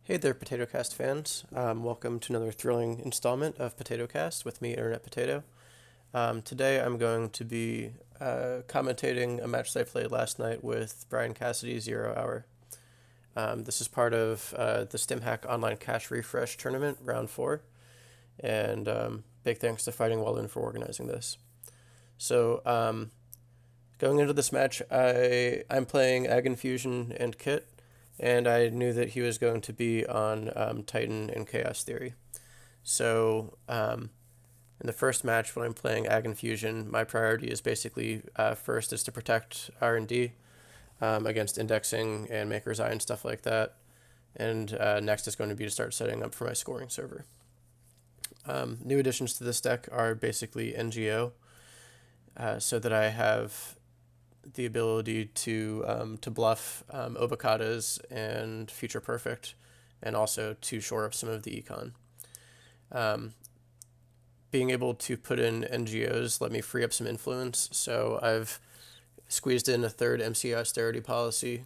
Hey there, PotatoCast fans. Welcome to another thrilling installment of PotatoCast with me, Internet Potato. Today I'm going to be commentating a match that I played last night with Brian Cassidy, 0 Hour. This is part of the StimHack Online Cash Refresh Tournament, Round 4, and big thanks to Fighting Walden for organizing this. So, going into this match, I'm playing AgInfusion and Kit, and I knew that he was going to be on Titan and Chaos Theory. So in the first match, when I'm playing AgInfusion, my priority is basically first is to protect R&D against indexing and Maker's Eye and stuff like that, and next is going to be to start setting up for my scoring server. New additions to this deck are basically NGO, so that I have the ability to bluff Obacadas and Future Perfect, and also to shore up some of the econ. Being able to put in NGOs let me free up some influence, so I've squeezed in a third MC austerity policy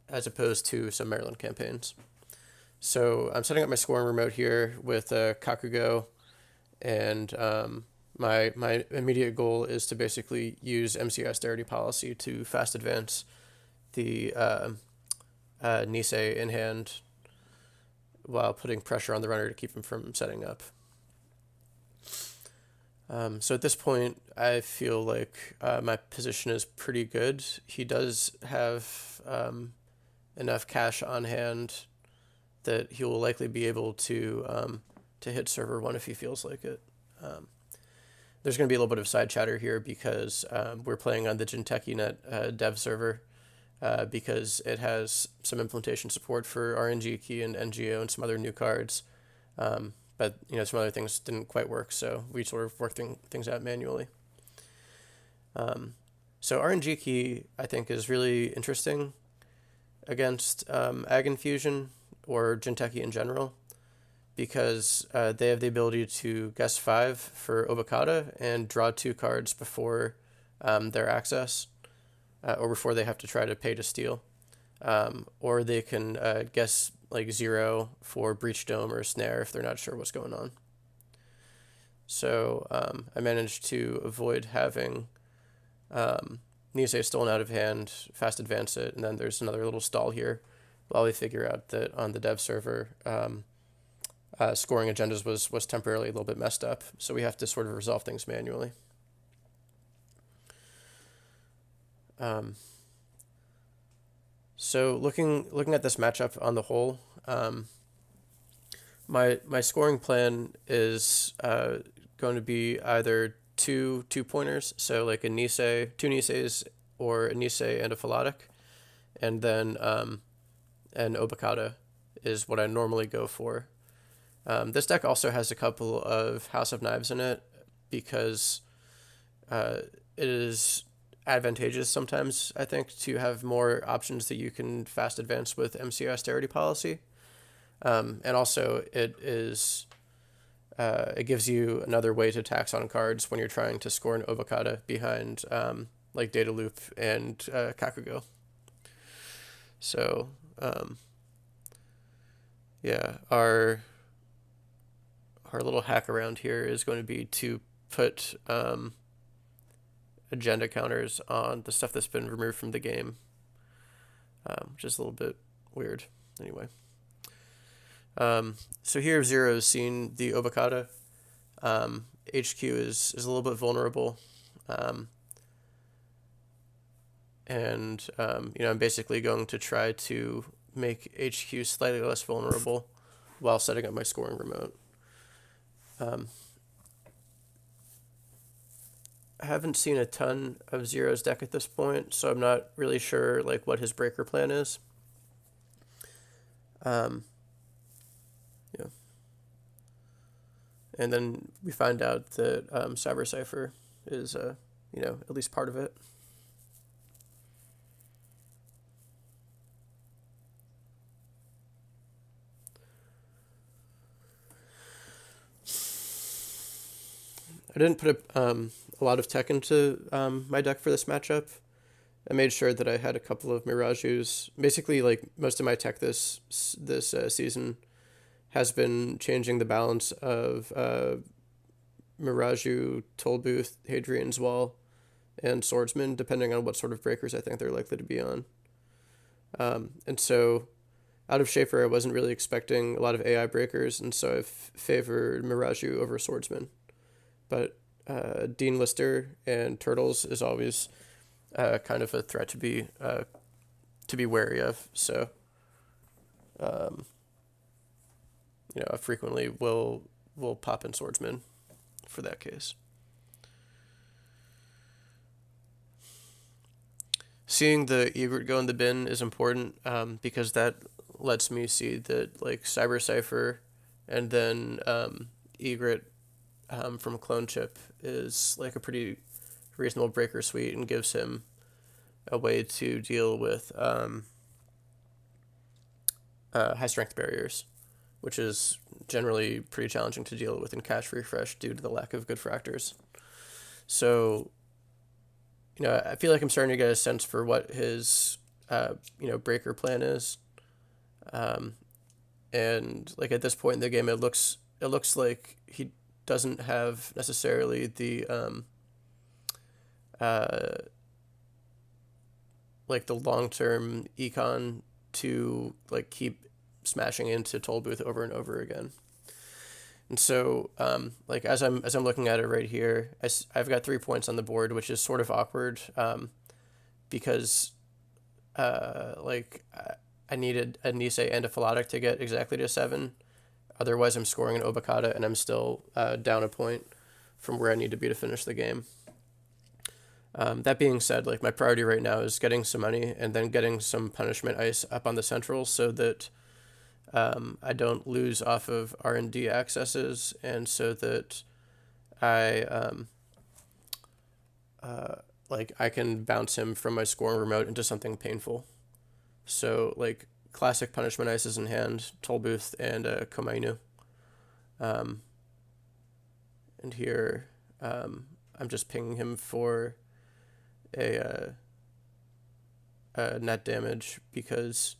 as opposed to some Maryland campaigns. So I'm setting up my scoring remote here with Kakugo, and my immediate goal is to basically use MC austerity policy to fast advance the Nisei in hand while putting pressure on the runner to keep him from setting up. So at this point, I feel like my position is pretty good. He does have enough cash on hand that he will likely be able to hit server 1 if he feels like it. There's going to be a little bit of side chatter here because we're playing on the Jinteki.net dev server because it has some implementation support for RNG key and NGO and some other new cards. But some other things didn't quite work, so we sort of worked things out manually. So RNG key, I think, is really interesting against AgInfusion or Jinteki in general, because they have the ability to guess 5 for Obokata and draw 2 cards before their access, or before they have to try to pay to steal. Or they can guess like 0 for Breach Dome or Snare if they're not sure what's going on. So I managed to avoid having Nisei stolen out of hand, fast advance it, and then there's another little stall here while we figure out that on the dev server, scoring agendas was temporarily a little bit messed up, so we have to sort of resolve things manually. So looking at this matchup on the whole, my scoring plan is going to be either two pointers, so like a Nisei, 2 Niseis, or a Nisei and a Philotic, and then an Obokata is what I normally go for. This deck also has a couple of House of Knives in it because it is advantageous sometimes, I think, to have more options that you can fast advance with MC austerity policy. And also it gives you another way to tax on cards when you're trying to score an Obokata behind like Data Loop and Kakugo. So yeah, our little hack around here is going to be to put agenda counters on the stuff that's been removed from the game, which is a little bit weird. Anyway, so here Zero's seen the Obokata. HQ is a little bit vulnerable, and I'm basically going to try to make HQ slightly less vulnerable while setting up my scoring remote. I haven't seen a ton of Zero's deck at this point, so I'm not really sure like what his breaker plan is. Yeah. And then we find out that Cyber Cipher is at least part of it. I didn't put a lot of tech into my deck for this matchup I made sure that I had a couple of Mirajus. Basically, like most of my tech this season has been changing the balance of Miraju, Tollbooth, Hadrian's Wall, and Swordsman, depending on what sort of breakers I think they're likely to be on. And so out of Schaefer, I wasn't really expecting a lot of AI breakers, and so I've favored Miraju over Swordsman. But Dean Lister and Turtles is always kind of a threat to be wary of. So, I frequently will pop in Swordsman for that case. Seeing the Egret go in the bin is important because that lets me see that like Cyber Cipher and then Egret from Clone Chip is like a pretty reasonable breaker suite and gives him a way to deal with high strength barriers, which is generally pretty challenging to deal with in cache refresh due to the lack of good fractors. So, I feel like I'm starting to get a sense for what his, breaker plan is. And like at this point in the game, it looks like he doesn't have necessarily the, like the long-term econ to like keep smashing into Tollbooth over and over again. And so, like as I'm looking at it right here, I've got 3 points on the board, which is sort of awkward, because, I needed a Nisei and a Philotic to get exactly to 7. Otherwise, I'm scoring an Obokata, and I'm still down a point from where I need to be to finish the game. That being said, like my priority right now is getting some money and then getting some punishment ice up on the central so that I don't lose off of R&D accesses, and so that I I can bounce him from my scoring remote into something painful. So like classic punishment ices in hand, Tollbooth and Komainu. And here I'm just pinging him for a net damage because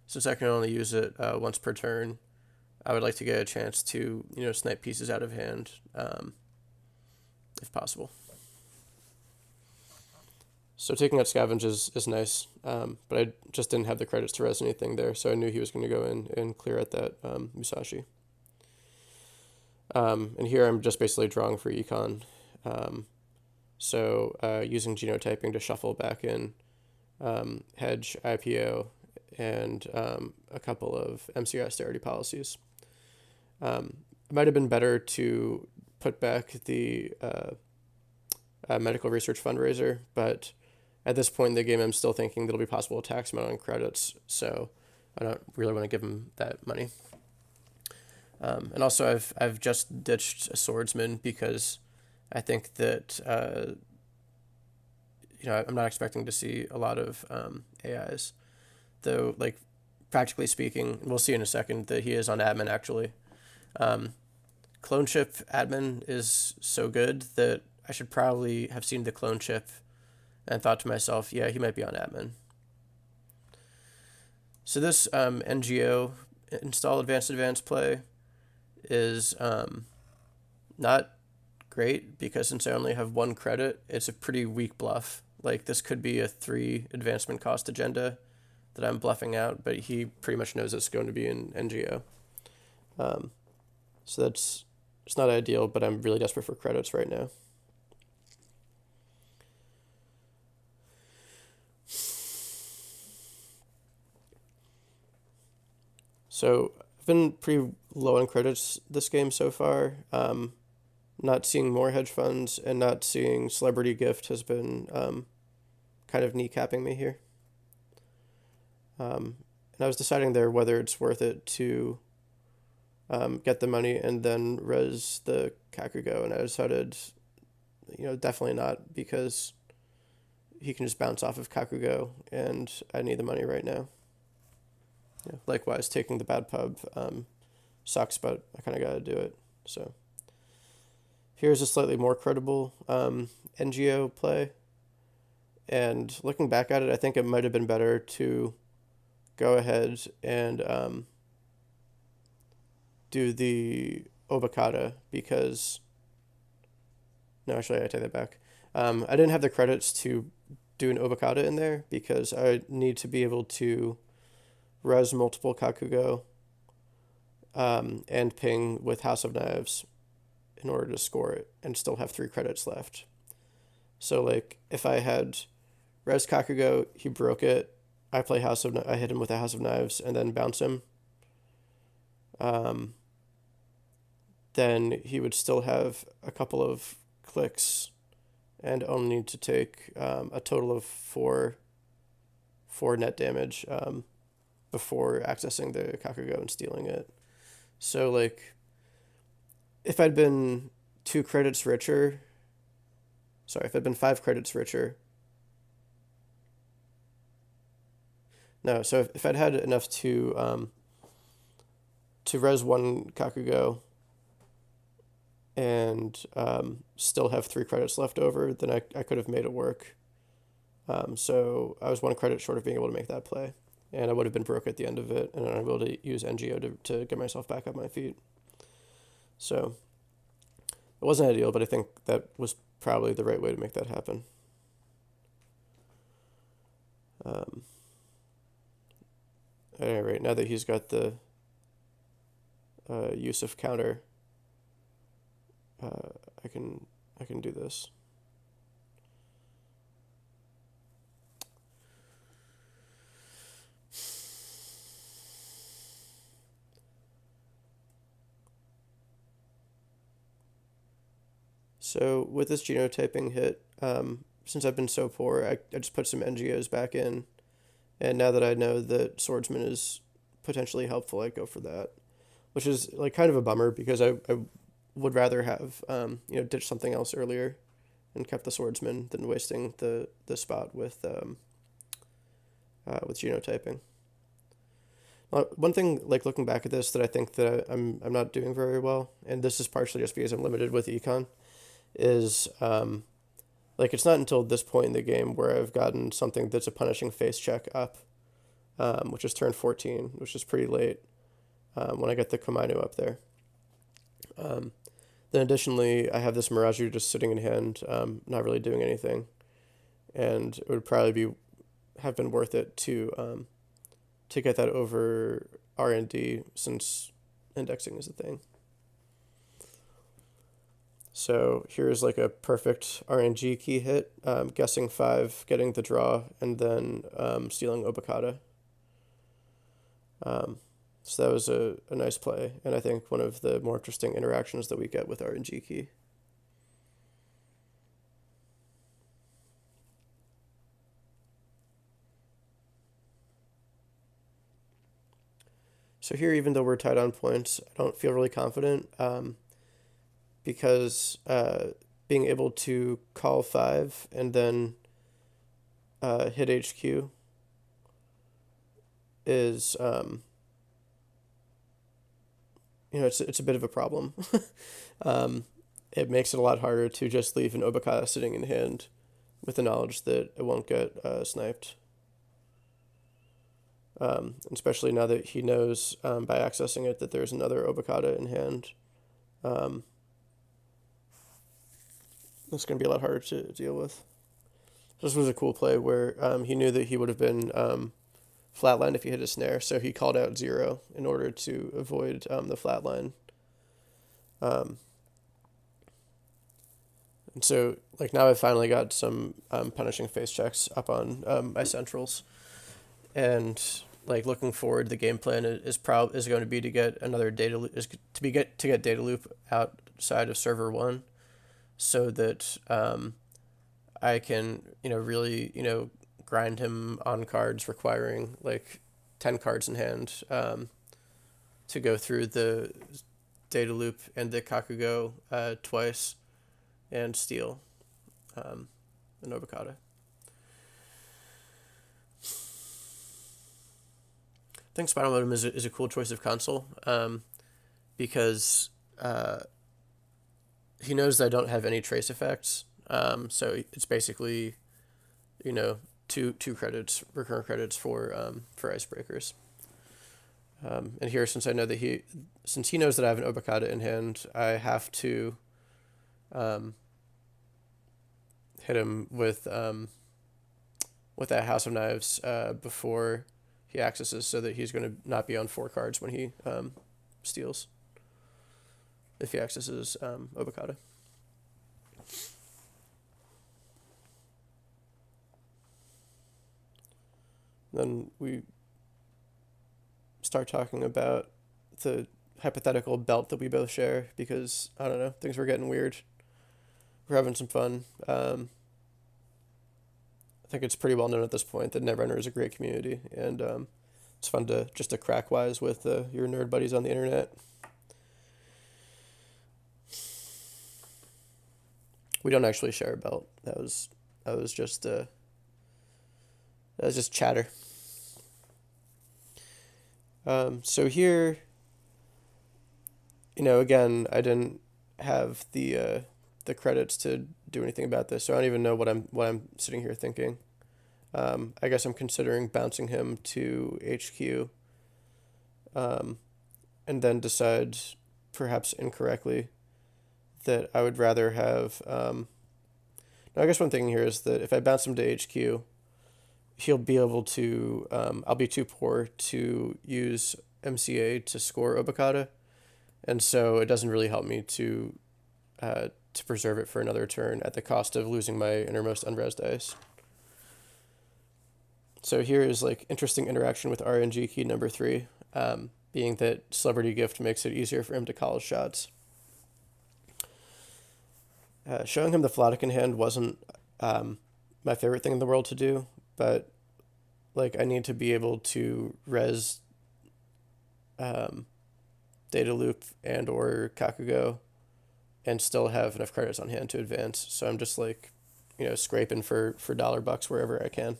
since I can only use it once per turn, I would like to get a chance to, snipe pieces out of hand, if possible. So taking out Scavenge is nice, but I just didn't have the credits to res anything there, so I knew he was going to go in and clear out that Musashi. And here I'm just basically drawing for econ. So using genotyping to shuffle back in Hedge, IPO, and a couple of MCR austerity policies. It might have been better to put back the medical research fundraiser, but at this point in the game, I'm still thinking that it'll be possible to tax him out on credits, so I don't really want to give him that money. And also, I've just ditched a swordsman because I think that I'm not expecting to see a lot of AIs. Though, like, practically speaking, we'll see in a second that he is on admin, actually. Clone chip admin is so good that I should probably have seen the clone chip and thought to myself, yeah, he might be on admin. So this NGO, install advanced play, is not great because since I only have 1 credit, it's a pretty weak bluff. Like, this could be a 3 advancement cost agenda that I'm bluffing out, but he pretty much knows it's going to be an NGO. So it's not ideal, but I'm really desperate for credits right now. So I've been pretty low on credits this game so far. Not seeing more hedge funds and not seeing Celebrity Gift has been kind of kneecapping me here. And I was deciding there whether it's worth it to get the money and then res the Kakugo, and I decided, definitely not, because he can just bounce off of Kakugo, and I need the money right now. Yeah, likewise, taking the bad pub sucks, but I kind of got to do it. So here's a slightly more credible NGO play. And looking back at it, I think it might have been better to go ahead and do the Obokata because, no, actually, I take that back. I didn't have the credits to do an Obokata in there because I need to be able to res multiple Kakugo and ping with House of Knives in order to score it and still have 3 credits left. So like if I had res Kakugo, he broke it. I hit him with a House of Knives and then bounce him. Then he would still have a couple of clicks and only need to take a total of four net damage before accessing the Kakugo and stealing it. So like if I'd been 5 credits richer, no, so if I'd had enough to res 1 Kakugo and still have 3 credits left over, then I could have made it work. So I was 1 credit short of being able to make that play, and I would have been broke at the end of it, and I was able to use NGO to get myself back up my feet. So it wasn't ideal, but I think that was probably the right way to make that happen. At any rate, now that he's got the use of counter, I can do this. So with this genotyping hit, since I've been so poor, I just put some NGOs back in, and now that I know that Swordsman is potentially helpful, I go for that, which is like kind of a bummer because I would rather have ditched something else earlier and kept the Swordsman than wasting the spot with genotyping. One thing, like looking back at this, that I think that I'm not doing very well, and this is partially just because I'm limited with econ, is like it's not until this point in the game where I've gotten something that's a punishing face check up, which is turn 14, which is pretty late when I get the Komainu up there. Then additionally, I have this Miraju just sitting in hand, not really doing anything, and it would probably have been worth it to get that over R&D since indexing is a thing. So here's like a perfect RNG key hit, guessing 5, getting the draw, and then stealing Obokata. So that was a nice play, and I think one of the more interesting interactions that we get with RNG key. So here, even though we're tied on points, I don't feel really confident because being able to call 5 and then hit HQ is, it's a bit of a problem. It makes it a lot harder to just leave an Obokata sitting in hand with the knowledge that it won't get sniped. Especially now that he knows by accessing it that there's another Obokata in hand. It's going to be a lot harder to deal with. This was a cool play where he knew that he would have been flatlined if he hit a snare, so he called out 0 in order to avoid the flatline. And so, like, now I've finally got some punishing face checks up on my centrals, and like looking forward, the game plan is going to be to get another get data loop outside of server 1, so that I can really grind him on cards requiring like 10 cards in hand to go through the data loop and the Kakugo twice and steal an Obokata. I think Spinal Modem is a cool choice of console because he knows that I don't have any trace effects. So it's basically two credits, recurrent credits for icebreakers. And here, since he knows that I have an Obokata in hand, I have to hit him with that House of Knives before he accesses, so that he's going to not be on 4 cards when he steals, if he accesses Obokata. Then we start talking about the hypothetical belt that we both share, because, I don't know, things were getting weird. We're having some fun. I think it's pretty well known at this point that Netrunner is a great community, and it's fun to crack wise with your nerd buddies on the internet. We don't actually share a belt. That was just chatter. So here, again, I didn't have the credits to do anything about this, so I don't even know what I'm sitting here thinking. I guess I'm considering bouncing him to HQ, and then decide, perhaps incorrectly, that I would rather have. No, I guess one thing here is that if I bounce him to HQ, he'll be able to. I'll be too poor to use MCA to score Obokata, and so it doesn't really help me to preserve it for another turn at the cost of losing my innermost unres dice. So here is interesting interaction with RNG key number 3, being that Celebrity Gift makes it easier for him to call his shots. Showing him the Philotic in hand wasn't my favorite thing in the world to do, but I need to be able to res Data Loop and or Kakugo and still have enough credits on hand to advance. So I'm just scraping for $1 wherever I can.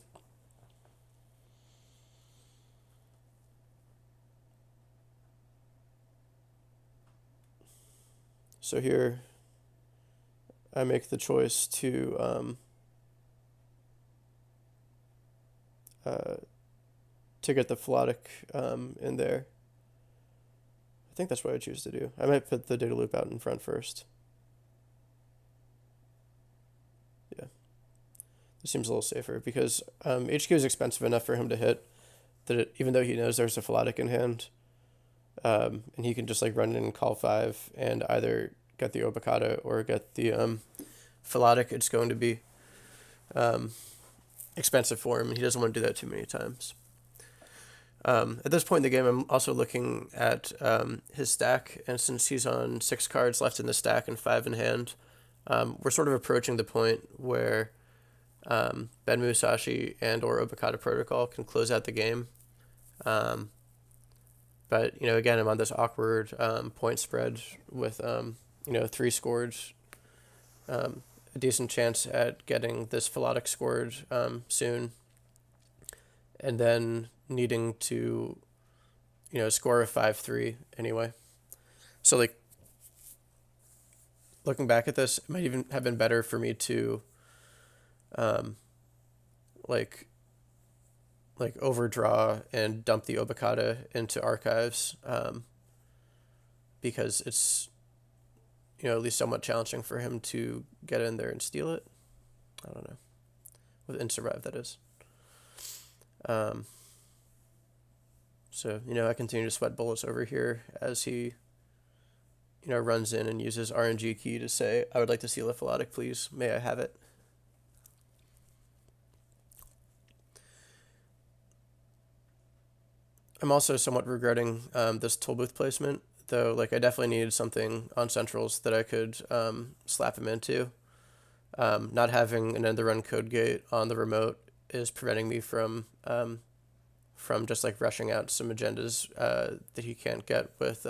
So here I make the choice to get the Philotic in there. I think that's what I choose to do. I might put the Data Loop out in front first. Yeah. This seems a little safer, because HQ is expensive enough for him to hit, that even though he knows there's a Philotic in hand, and he can just run in and call 5 and either get the Obokata or get the Philotic, it's going to be expensive for him, and he doesn't want to do that too many times. At this point in the game, I'm also looking at his stack, and since he's on 6 cards left in the stack and 5 in hand, we're sort of approaching the point where Ben Musashi and or Obokata Protocol can close out the game. But, again, I'm on this awkward point spread with, 3 scored, a decent chance at getting this Philotic scored soon, and then needing to, score a 5-3 anyway. So, looking back at this, it might even have been better for me to, overdraw and dump the Obokata into archives, because it's, at least somewhat challenging for him to get in there and steal it. I don't know. And survive, that is. So, I continue to sweat bullets over here as he, runs in and uses RNG key to say, I would like to steal a Philotic, please. May I have it? I'm also somewhat regretting this toll booth placement, though. I definitely needed something on centrals that I could slap him into. Not having an end the run code gate on the remote is preventing me from just rushing out some agendas that he can't get with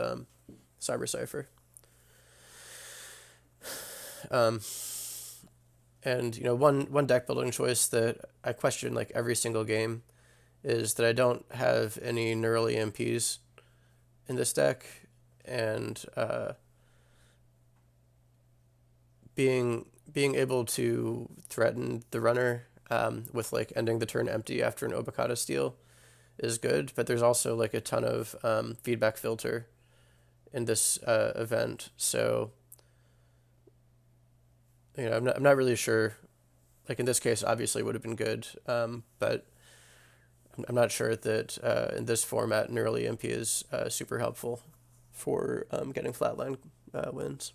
Cyber Cipher. And one deck building choice that I question every single game is that I don't have any neural EMPs in this deck, and being able to threaten the runner with like ending the turn empty after an Obokata steal is good, but there's also like a ton of feedback filter in this event, so I'm not really sure. Like in this case, obviously it would have been good, but I'm not sure that in this format, Neurali MP is super helpful for getting flatline wins.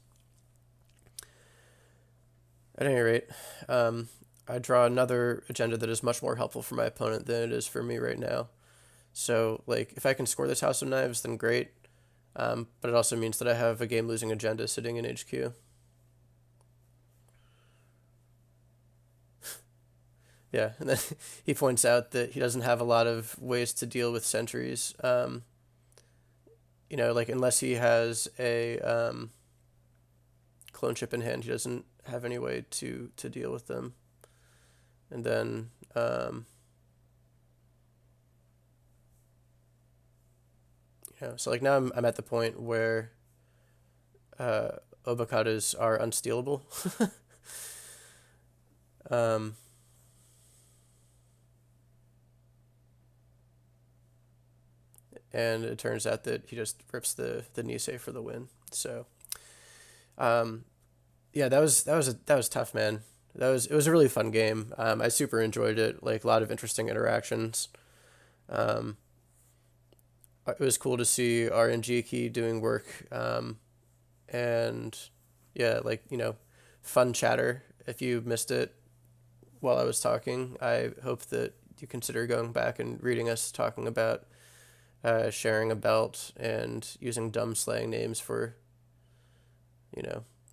At any rate, I draw another agenda that is much more helpful for my opponent than it is for me right now. So, like, if I can score this House of Knives, then great. But it also means that I have a game-losing agenda sitting in HQ. Yeah, and then he points out that he doesn't have a lot of ways to deal with sentries. Like, unless he has a clone chip in hand, he doesn't have any way to deal with them. And then so like now I'm at the point where Obokatas are unstealable. And it turns out that he just rips the Nisei for the win. So yeah, that was tough, man. It was a really fun game. I super enjoyed it. Like, a lot of interesting interactions. It was cool to see RNG Key doing work. And yeah, like, fun chatter. If you missed it while I was talking, I hope that you consider going back and reading us talking about sharing a belt and using dumb slang names for,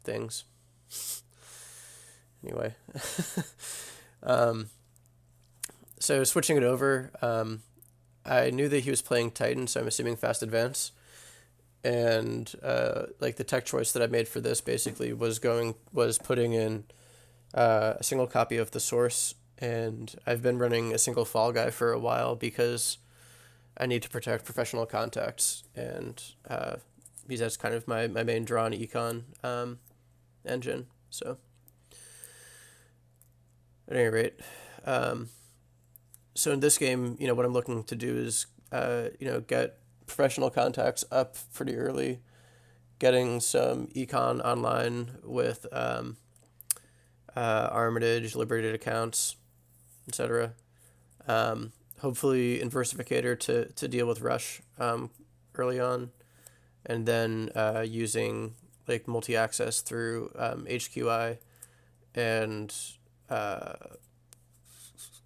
things. Anyway, so switching it over, I knew that he was playing Titan, so I'm assuming Fast Advance. And like the tech choice that I made for this basically was putting in a single copy of the source, and I've been running a single fall guy for a while because I need to protect professional contacts, and because that's kind of my main draw on econ engine. So at any rate, so in this game, what I'm looking to do is get professional contacts up pretty early, getting some econ online with Armitage, liberated accounts, etc. Hopefully Inversificator to deal with Rush early on, and then using like multi-access through HQI and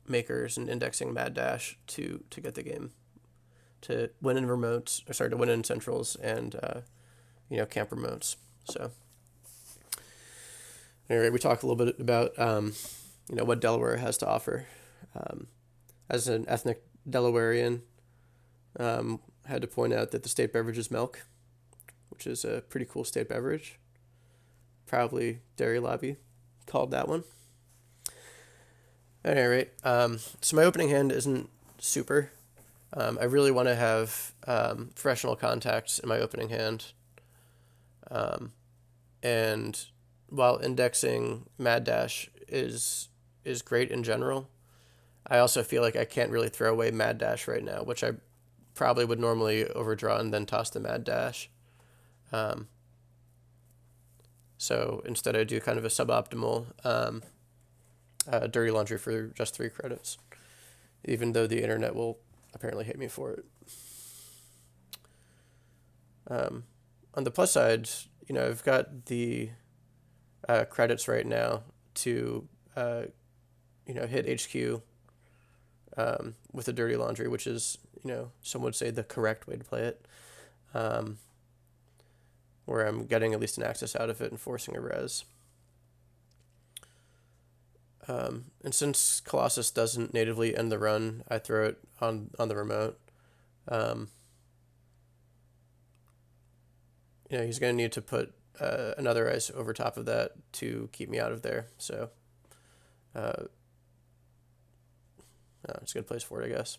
makers and indexing Mad Dash to get the game, to win in remotes, to win in centrals and camp remotes. So anyway, we talked a little bit about what Delaware has to offer. As an ethnic Delawarean, had to point out that the state beverage is milk, which is a pretty cool state beverage. Probably Dairy Lobby called that one. At any rate, so my opening hand isn't super. I really want to have professional contacts in my opening hand. And while indexing Mad Dash is great in general, I also feel like I can't really throw away Mad Dash right now, which I probably would normally overdraw and then toss the Mad Dash. So instead I do kind of a suboptimal dirty laundry for just 3 credits, even though the internet will apparently hate me for it. On the plus side, I've got the credits right now to hit HQ with a dirty laundry, which is, some would say the correct way to play it, where I'm getting at least an access out of it and forcing a res. And since Colossus doesn't natively end the run, I throw it on the remote. He's going to need to put another ice over top of that to keep me out of there. So it's a good place for it, I guess.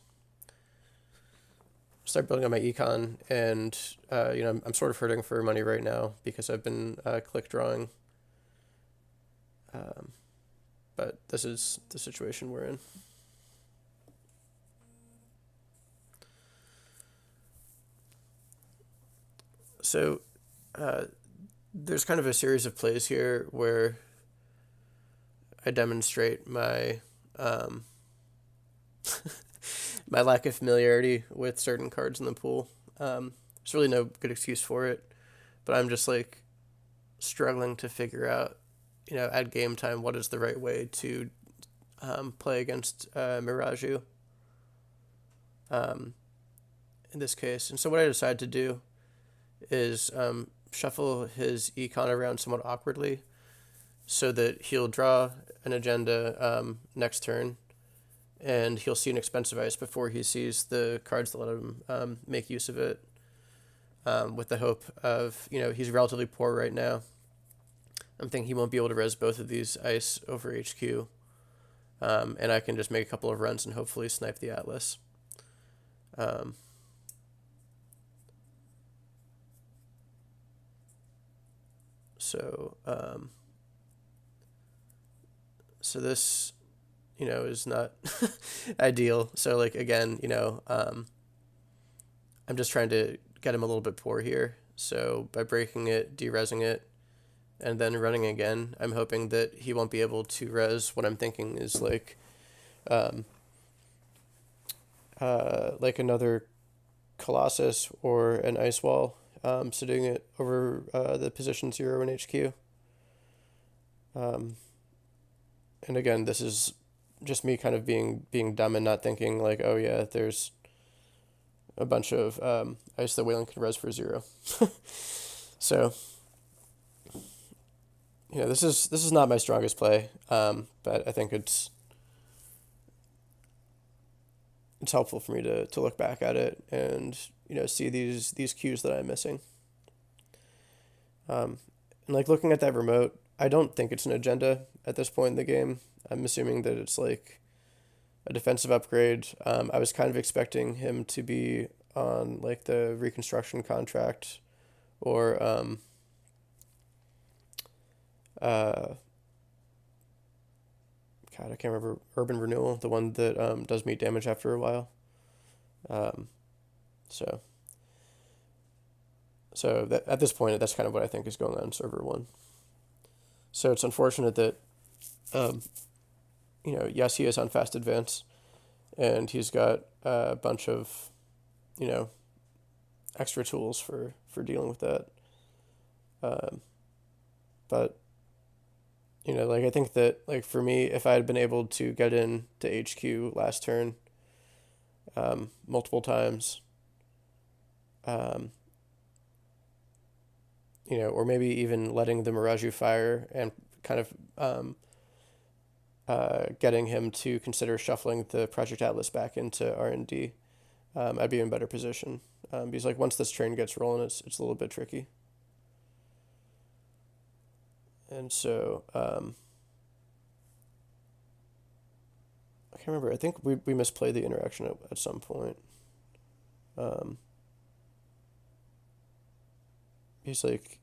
Start building on my econ, and I'm sort of hurting for money right now because I've been click drawing. but this is the situation we're in. So there's kind of a series of plays here where I demonstrate my my lack of familiarity with certain cards in the pool. There's really no good excuse for it, but I'm just like struggling to figure out, at game time, what is the right way to play against Miraju in this case. And so what I decided to do is shuffle his econ around somewhat awkwardly so that he'll draw an agenda next turn, and he'll see an expensive ice before he sees the cards that let him make use of it, with the hope of, he's relatively poor right now. I'm thinking he won't be able to res both of these ice over HQ, and I can just make a couple of runs and hopefully snipe the Atlas. So this, is not ideal. So like, again, I'm just trying to get him a little bit poor here. So by breaking it, de-resing it, and then running again, I'm hoping that he won't be able to res what I'm thinking is like another Colossus or an Ice Wall, so doing it over the position 0 in HQ. And again, this is just me kind of being dumb and not thinking like, oh yeah, there's a bunch of ice that Wayland can res for 0. So, this is not my strongest play, but I think it's helpful for me to look back at it and see these cues that I'm missing. And like looking at that remote, I don't think it's an agenda at this point in the game. I'm assuming that it's like a defensive upgrade. I was kind of expecting him to be on like the reconstruction contract or God, I can't remember, Urban Renewal, the one that does meat damage after a while. So that at this point, that's kind of what I think is going on in server 1. So it's unfortunate that, yes, he is on fast advance, and he's got a bunch of, extra tools for dealing with that. But, like I think that, like for me, if I had been able to get in to HQ last turn multiple times, or maybe even letting the Miraju fire and kind of getting him to consider shuffling the Project Atlas back into R&D, I'd be in a better position. Because like once this train gets rolling, it's a little bit tricky. And so I can't remember. I think we misplayed the interaction at some point. He's like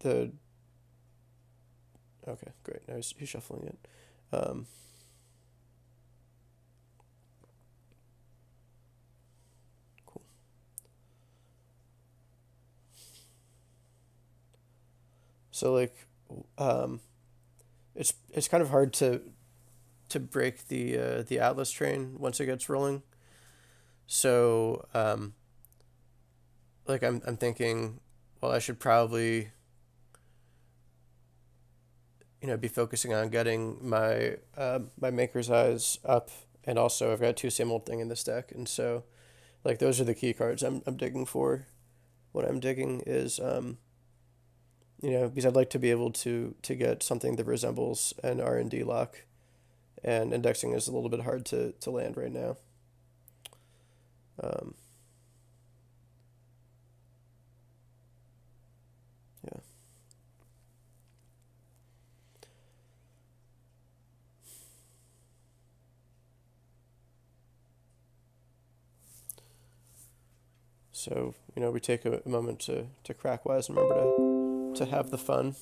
okay, great. Now he's shuffling it. Cool. So like, it's kind of hard to break the Atlas train once it gets rolling. So like I'm thinking, well, I should probably be focusing on getting my my Maker's Eyes up, and also I've got 2 Same Old Thing in this deck, and so like those are the key cards I'm digging for. What I'm digging is because I'd like to be able to get something that resembles an R&D lock, and indexing is a little bit hard to land right now. Yeah. So, we take a moment to crack wise and remember to have the fun.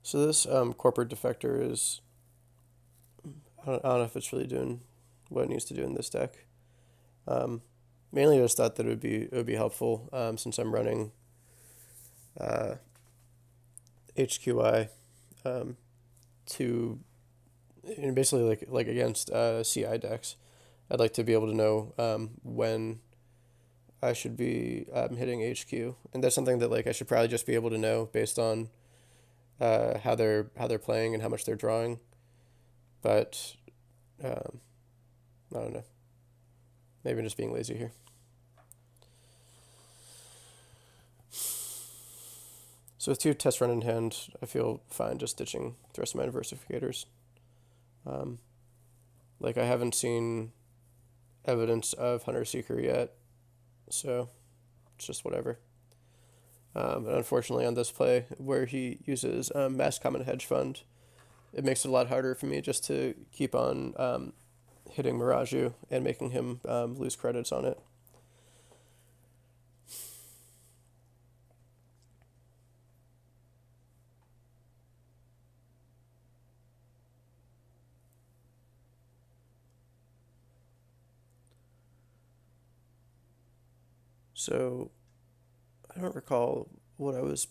So this corporate defector is, I don't know if it's really doing what it needs to do in this deck. Mainly I just thought that it would be helpful since I'm running HQI to basically like against CI decks. I'd like to be able to know when I should be hitting HQ, and that's something that like I should probably just be able to know based on how they're playing and how much they're drawing. But I don't know. Maybe I'm just being lazy here. So with 2 test run in hand, I feel fine just ditching the rest of my diversificators. Like I haven't seen evidence of Hunter Seeker yet, so it's just whatever. But unfortunately on this play, where he uses Mass Common Hedge Fund, it makes it a lot harder for me just to keep on hitting Miraju and making him lose credits on it. So I don't recall what I was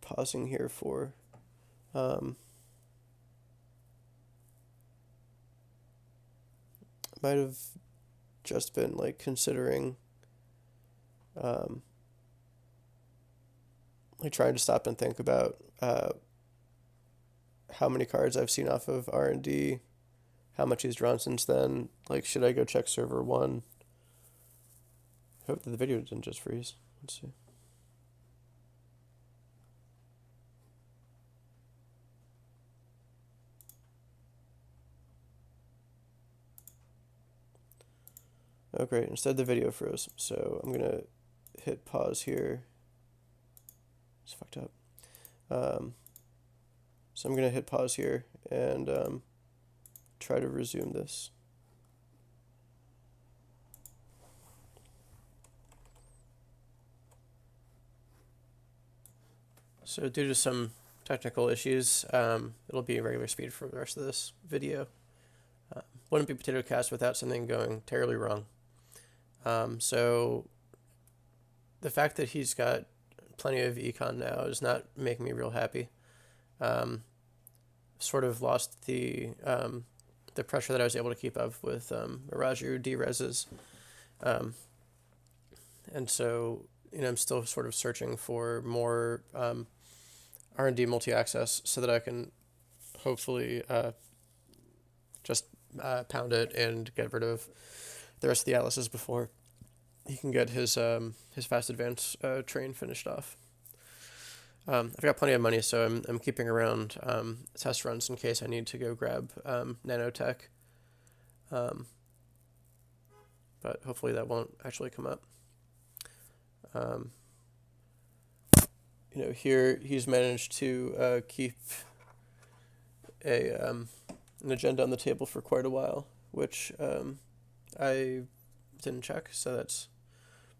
pausing here for. Might have just been like considering like trying to stop and think about how many cards I've seen off of R&D, how much he's drawn since then. Like, should I go check server 1? I hope that the video didn't just freeze. Let's see. Oh great, instead the video froze. So I'm gonna hit pause here. It's fucked up. So I'm gonna hit pause here and try to resume this. So due to some technical issues, it'll be regular speed for the rest of this video. Wouldn't be Potato Cast without something going terribly wrong. So the fact that he's got plenty of econ now is not making me real happy. Sort of lost the pressure that I was able to keep up with Miraju D-Reses. And so, I'm still sort of searching for more R&D multi-access so that I can hopefully just pound it and get rid of the rest of the atlases before he can get his fast advance train finished off. I've got plenty of money, so I'm keeping around test runs in case I need to go grab nanotech. But hopefully that won't actually come up. Here he's managed to keep an agenda on the table for quite a while, which I didn't check, so that's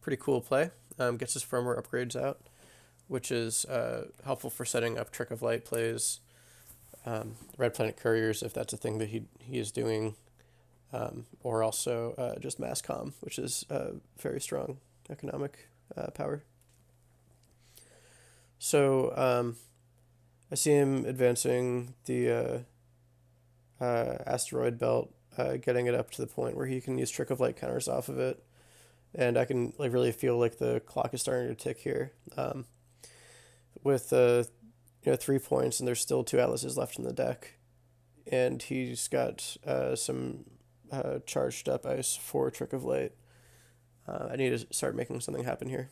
pretty cool play. Gets his firmware upgrades out, which is helpful for setting up Trick of Light plays, Red Planet Couriers if that's a thing that he is doing, or also just Mass Comm, which is very strong economic power. So I see him advancing the asteroid belt, getting it up to the point where he can use Trick of Light counters off of it, and I can really feel like the clock is starting to tick here. With 3 points, and there's still 2 atlases left in the deck, and he's got some charged up ice for Trick of Light. I need to start making something happen here.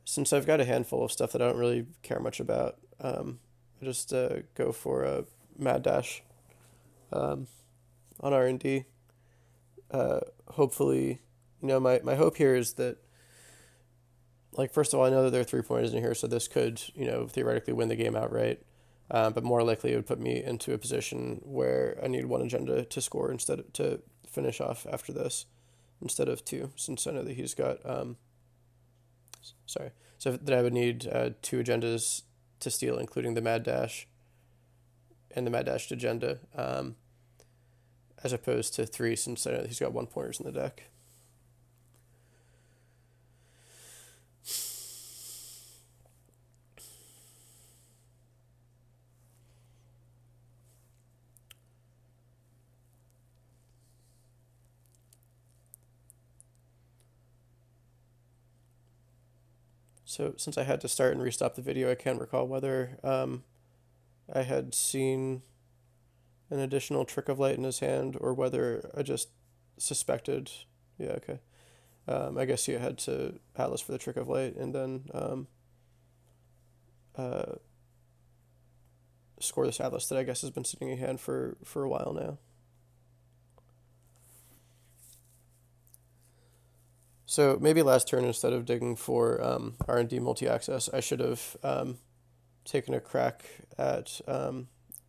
Since I've got a handful of stuff that I don't really care much about, I just go for a Mad Dash on R&D. Hopefully, my hope here is that, first of all, I know that there are 3 pointers in here, so this could, theoretically win the game outright. But more likely it would put me into a position where I need 1 agenda to score to finish off after this, instead of 2, since I know that he's got, so that I would need 2 agendas to steal, including the Mad Dash and the Mad Dash agenda, as opposed to 3, since he's got 1-pointers in the deck. So since I had to start and restop the video, I can't recall whether I had seen an additional Trick of Light in his hand or whether I just suspected. Yeah, okay. I guess you had to Atlas for the Trick of Light and then score this Atlas that I guess has been sitting in hand for a while now. So maybe last turn, instead of digging for R&D multi-access, I should have taken a crack at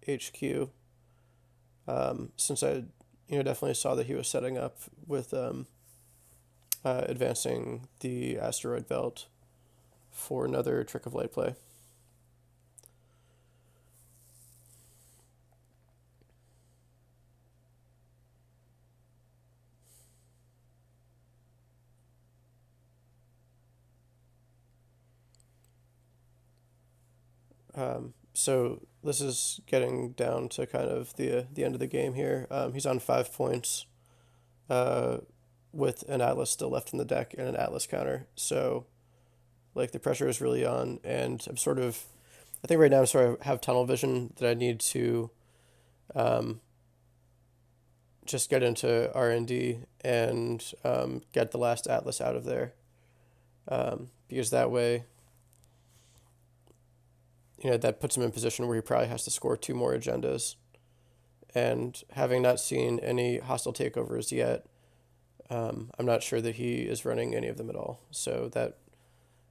HQ, since I definitely saw that he was setting up with advancing the asteroid belt for another Trick of Light play. So this is getting down to kind of the end of the game here. He's on 5 points with an Atlas still left in the deck and an Atlas counter. So like the pressure is really on, and I think right now I have tunnel vision that I need to just get into R&D and get the last Atlas out of there, because that way that puts him in a position where he probably has to score 2 more agendas. And having not seen any hostile takeovers yet, I'm not sure that he is running any of them at all. So that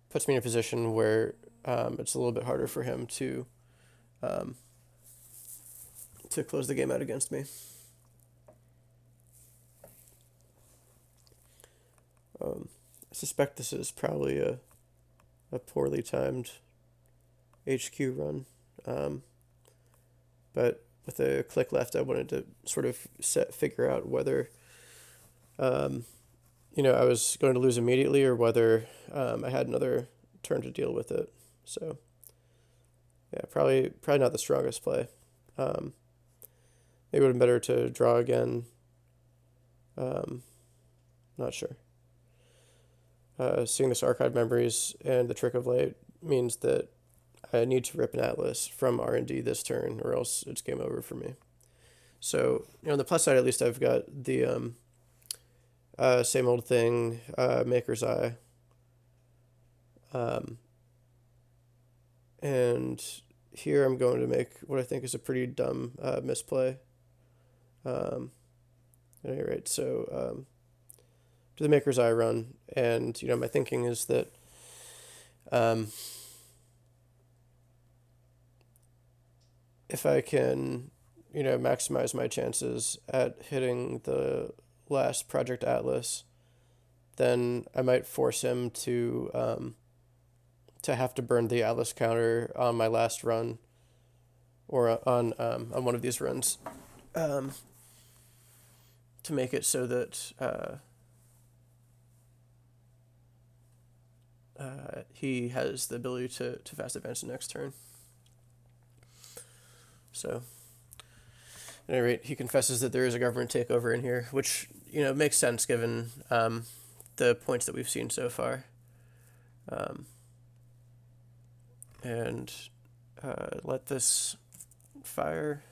puts me in a position where it's a little bit harder for him to close the game out against me. I suspect this is probably a poorly timed HQ run, but with a click left, I wanted to sort of figure out whether I was going to lose immediately or whether I had another turn to deal with it. So yeah, probably not the strongest play. Maybe it would have been better to draw again. Not sure. Seeing this Archive Memories and the Trick of Light means that I need to rip an Atlas from R&D this turn, or else it's game over for me. So, on the plus side, at least I've got the same old thing, Maker's Eye. And here I'm going to make what I think is a pretty dumb misplay. At any rate, so do the Maker's Eye run, and my thinking is that if I can, maximize my chances at hitting the last Project Atlas, then I might force him to have to burn the Atlas counter on my last run, or on one of these runs, to make it so that he has the ability to fast advance the next turn. So, at any rate, he confesses that there is a government takeover in here, which, makes sense given the points that we've seen so far. And let this fire,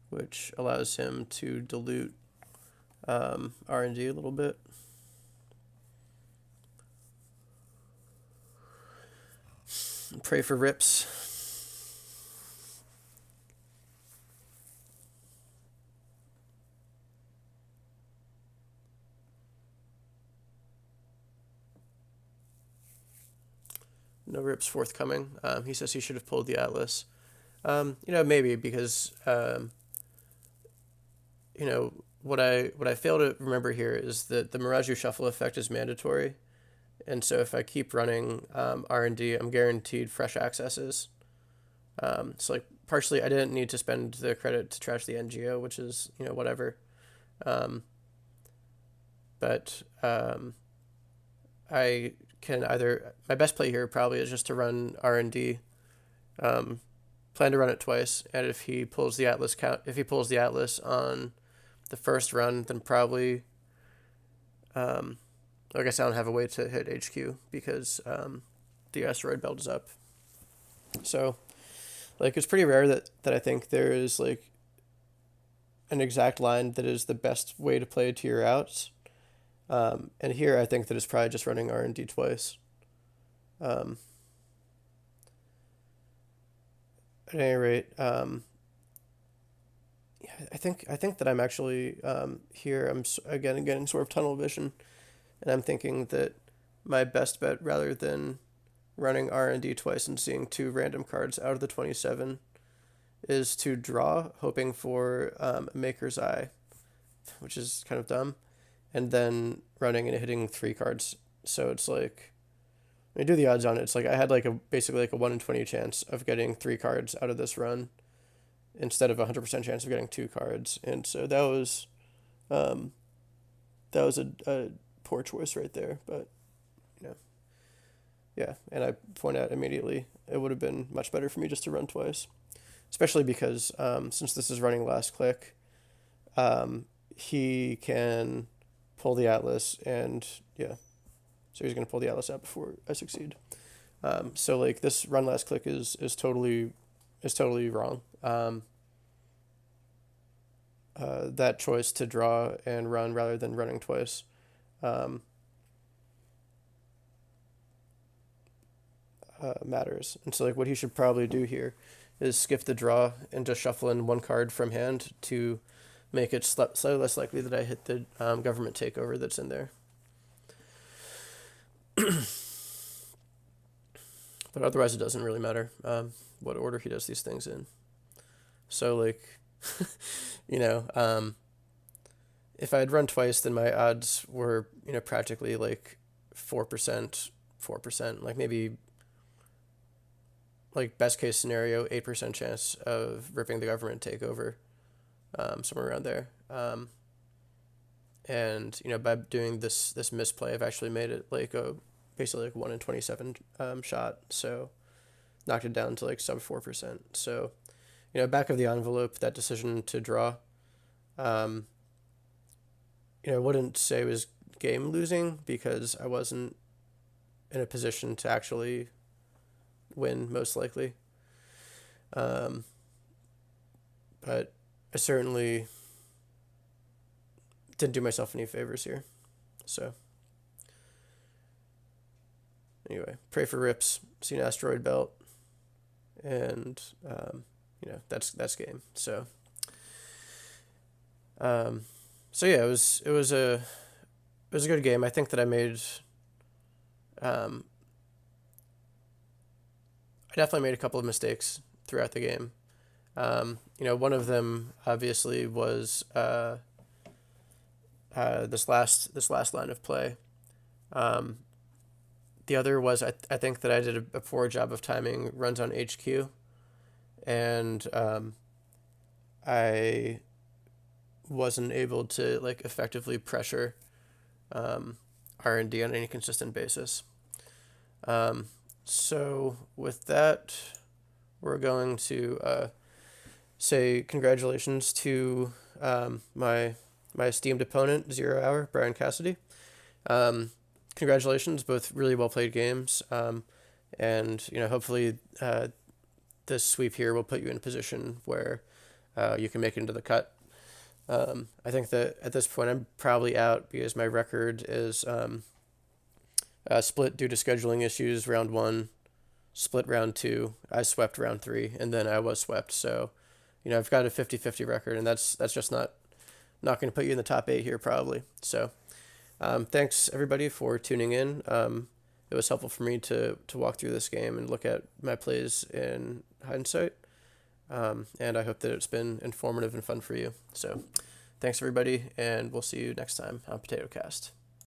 which allows him to dilute R&D a little bit. Pray for rips. No rips forthcoming. He says he should have pulled the Atlas. Maybe because what I fail to remember here is that the Mirage Shuffle effect is mandatory, And so if I keep running R&D, I'm guaranteed fresh accesses. So like partially I didn't need to spend the credit to trash the NGO, which is, whatever. But I can either, my best play here probably is just to run R&D, plan to run it twice, and if he pulls the Atlas on the first run, then probably, I guess I don't have a way to hit HQ because the asteroid belt is up. So, like, it's pretty rare that I think there is, like, an exact line that is the best way to play to your outs. And here I think that it's probably just running R&D twice. At any rate, yeah, I think that I'm actually here. I'm again getting sort of tunnel vision, and I'm thinking that my best bet, rather than running R&D twice and seeing 2 random cards out of the 27, is to draw, hoping for a Maker's Eye, which is kind of dumb, and then running and hitting 3 cards. So it's like, when you do the odds on it, it's like I had like basically like a 1 in 20 chance of getting 3 cards out of this run, instead of a 100% chance of getting 2 cards. And so that was a poor choice right there. But yeah, and I point out immediately it would have been much better for me just to run twice, especially because since this is running last click, he can pull the Atlas, and yeah, so he's going to pull the Atlas out before I succeed. So like this run last click is totally wrong. That choice to draw and run rather than running twice matters. And so like what he should probably do here is skip the draw and just shuffle in 1 card from hand to make it slightly less likely that I hit the government takeover that's in there. But otherwise it doesn't really matter what order he does these things in. So like, if I had run twice, then my odds were, practically like 4%, like maybe, like best case scenario, 8% chance of ripping the government takeover, somewhere around there. And, by doing this misplay, I've actually made it like basically like 1 in 27 shot. So knocked it down to like sub 4%. So, back of the envelope, that decision to draw, I wouldn't say it was game losing because I wasn't in a position to actually win, most likely. But I certainly didn't do myself any favors here. So anyway, pray for rips, see an asteroid belt, and that's game. So so yeah, it was a good game. I think that I made I definitely made a couple of mistakes throughout the game. One of them obviously was this last line of play. The other was I think that I did a poor job of timing runs on HQ, and I wasn't able to like effectively pressure R&D on any consistent basis. So with that, we're going to say congratulations to my esteemed opponent, 0 Hour, Brian Cassidy. Congratulations, both really well played games, and hopefully this sweep here will put you in a position where you can make it into the cut. I think that at this point I'm probably out because my record is split due to scheduling issues round 1, split round 2, I swept round 3, and then I was swept. So, I've got a 50-50 record, and that's just not going to put you in the top 8 here probably. So, thanks everybody for tuning in. It was helpful for me to walk through this game and look at my plays in hindsight. And I hope that it's been informative and fun for you. So thanks everybody, and we'll see you next time on PotatoCast.